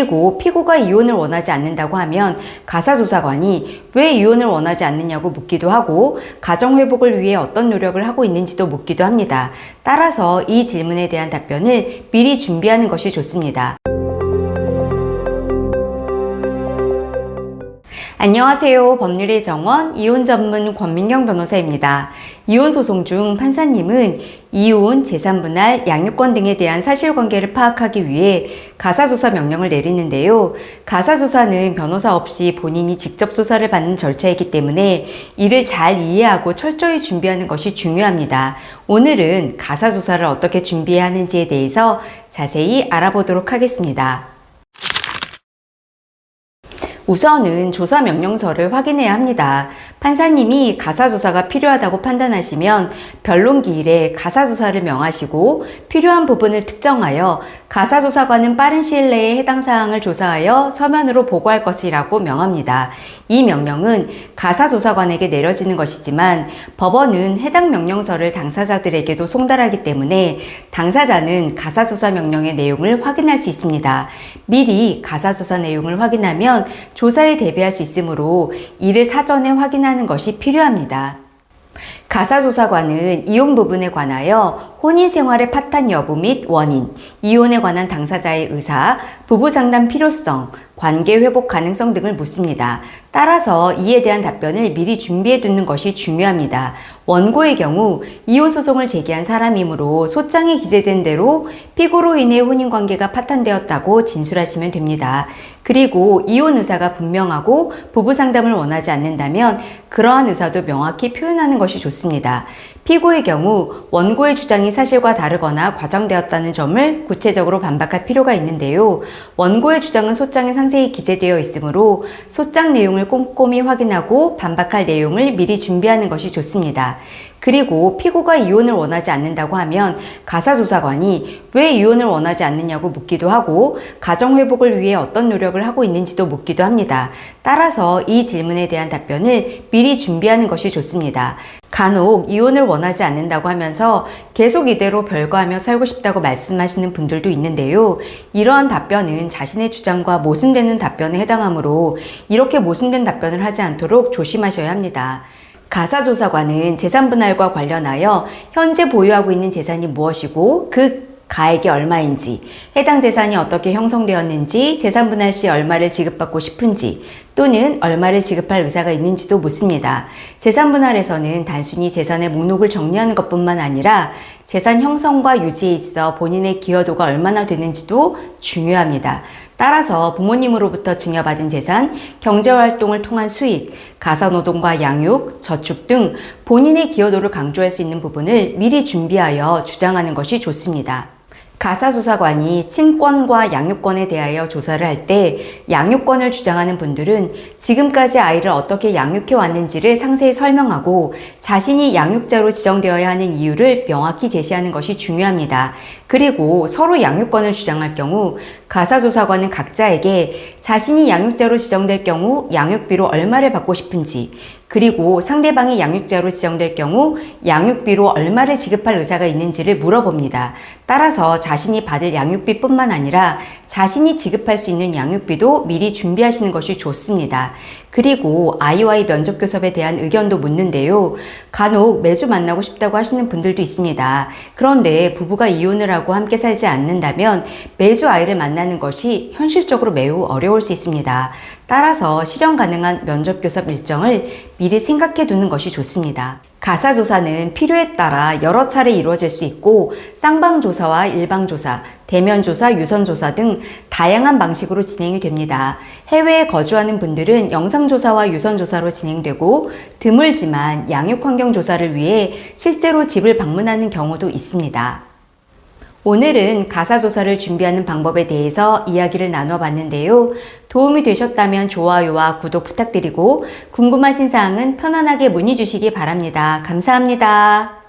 그리고 피고가 이혼을 원하지 않는다고 하면 가사조사관이 왜 이혼을 원하지 않느냐고 묻기도 하고 가정회복을 위해 어떤 노력을 하고 있는지도 묻기도 합니다. 따라서 이 질문에 대한 답변을 미리 준비하는 것이 좋습니다. 안녕하세요. 법률의 정원 이혼 전문 권민경 변호사입니다. 이혼 소송 중 판사님은 이혼, 재산분할, 양육권 등에 대한 사실관계를 파악하기 위해 가사조사 명령을 내리는데요. 가사조사는 변호사 없이 본인이 직접 조사를 받는 절차이기 때문에 이를 잘 이해하고 철저히 준비하는 것이 중요합니다. 오늘은 가사조사를 어떻게 준비해야 하는지에 대해서 자세히 알아보도록 하겠습니다. 우선은 조사 명령서를 확인해야 합니다. 판사님이 가사조사가 필요하다고 판단하시면 변론기일에 가사조사를 명하시고 필요한 부분을 특정하여 가사조사관은 빠른 시일 내에 해당 사항을 조사하여 서면으로 보고할 것이라고 명합니다. 이 명령은 가사조사관에게 내려지는 것이지만 법원은 해당 명령서를 당사자들에게도 송달하기 때문에 당사자는 가사조사 명령의 내용을 확인할 수 있습니다. 미리 가사조사 내용을 확인하면 조사에 대비할 수 있으므로 이를 사전에 확인하는 것이 필요합니다. 가사조사관은 이혼 부분에 관하여 혼인생활의 파탄 여부 및 원인, 이혼에 관한 당사자의 의사, 부부상담 필요성, 관계 회복 가능성 등을 묻습니다. 따라서 이에 대한 답변을 미리 준비해 두는 것이 중요합니다. 원고의 경우 이혼 소송을 제기한 사람이므로 소장에 기재된 대로 피고로 인해 혼인관계가 파탄되었다고 진술하시면 됩니다. 그리고 이혼 의사가 분명하고 부부상담을 원하지 않는다면 그러한 의사도 명확히 표현하는 것이 좋습니다. 피고의 경우 원고의 주장이 사실과 다르거나 과장되었다는 점을 구체적으로 반박할 필요가 있는데요. 원고의 주장은 소장에 상세히 기재되어 있으므로 소장 내용을 꼼꼼히 확인하고 반박할 내용을 미리 준비하는 것이 좋습니다. 그리고 피고가 이혼을 원하지 않는다고 하면 가사조사관이 왜 이혼을 원하지 않느냐고 묻기도 하고 가정회복을 위해 어떤 노력을 하고 있는지도 묻기도 합니다. 따라서 이 질문에 대한 답변을 미리 준비하는 것이 좋습니다. 간혹 이혼을 원하지 않는다고 하면서 계속 이대로 별거하며 살고 싶다고 말씀하시는 분들도 있는데요. 이러한 답변은 자신의 주장과 모순되는 답변에 해당하므로 이렇게 모순된 답변을 하지 않도록 조심하셔야 합니다. 가사조사관은 재산분할과 관련하여 현재 보유하고 있는 재산이 무엇이고 그 가액이 얼마인지, 해당 재산이 어떻게 형성되었는지, 재산분할 시 얼마를 지급받고 싶은지 또는 얼마를 지급할 의사가 있는지도 묻습니다. 재산분할에서는 단순히 재산의 목록을 정리하는 것뿐만 아니라 재산 형성과 유지에 있어 본인의 기여도가 얼마나 되는지도 중요합니다. 따라서 부모님으로부터 증여받은 재산, 경제활동을 통한 수익, 가사노동과 양육, 저축 등 본인의 기여도를 강조할 수 있는 부분을 미리 준비하여 주장하는 것이 좋습니다. 가사조사관이 친권과 양육권에 대하여 조사를 할 때 양육권을 주장하는 분들은 지금까지 아이를 어떻게 양육해 왔는지를 상세히 설명하고 자신이 양육자로 지정되어야 하는 이유를 명확히 제시하는 것이 중요합니다. 그리고 서로 양육권을 주장할 경우 가사조사관은 각자에게 자신이 양육자로 지정될 경우 양육비로 얼마를 받고 싶은지, 그리고 상대방이 양육자로 지정될 경우 양육비로 얼마를 지급할 의사가 있는지를 물어봅니다. 따라서 자신이 받을 양육비뿐만 아니라 자신이 지급할 수 있는 양육비도 미리 준비하시는 것이 좋습니다. 그리고 아이와의 면접교섭에 대한 의견도 묻는데요. 간혹 매주 만나고 싶다고 하시는 분들도 있습니다. 그런데 부부가 이혼을 하고 함께 살지 않는다면 매주 아이를 만나는 것이 현실적으로 매우 어려울 수 있습니다. 따라서 실현 가능한 면접교섭 일정을 미리 생각해 두는 것이 좋습니다. 가사조사는 필요에 따라 여러 차례 이루어질 수 있고 쌍방조사와 일방조사, 대면조사, 유선조사 등 다양한 방식으로 진행이 됩니다. 해외에 거주하는 분들은 영상조사와 유선조사로 진행되고 드물지만 양육환경조사를 위해 실제로 집을 방문하는 경우도 있습니다. 오늘은 가사조사를 준비하는 방법에 대해서 이야기를 나눠봤는데요. 도움이 되셨다면 좋아요와 구독 부탁드리고 궁금하신 사항은 편안하게 문의 주시기 바랍니다. 감사합니다.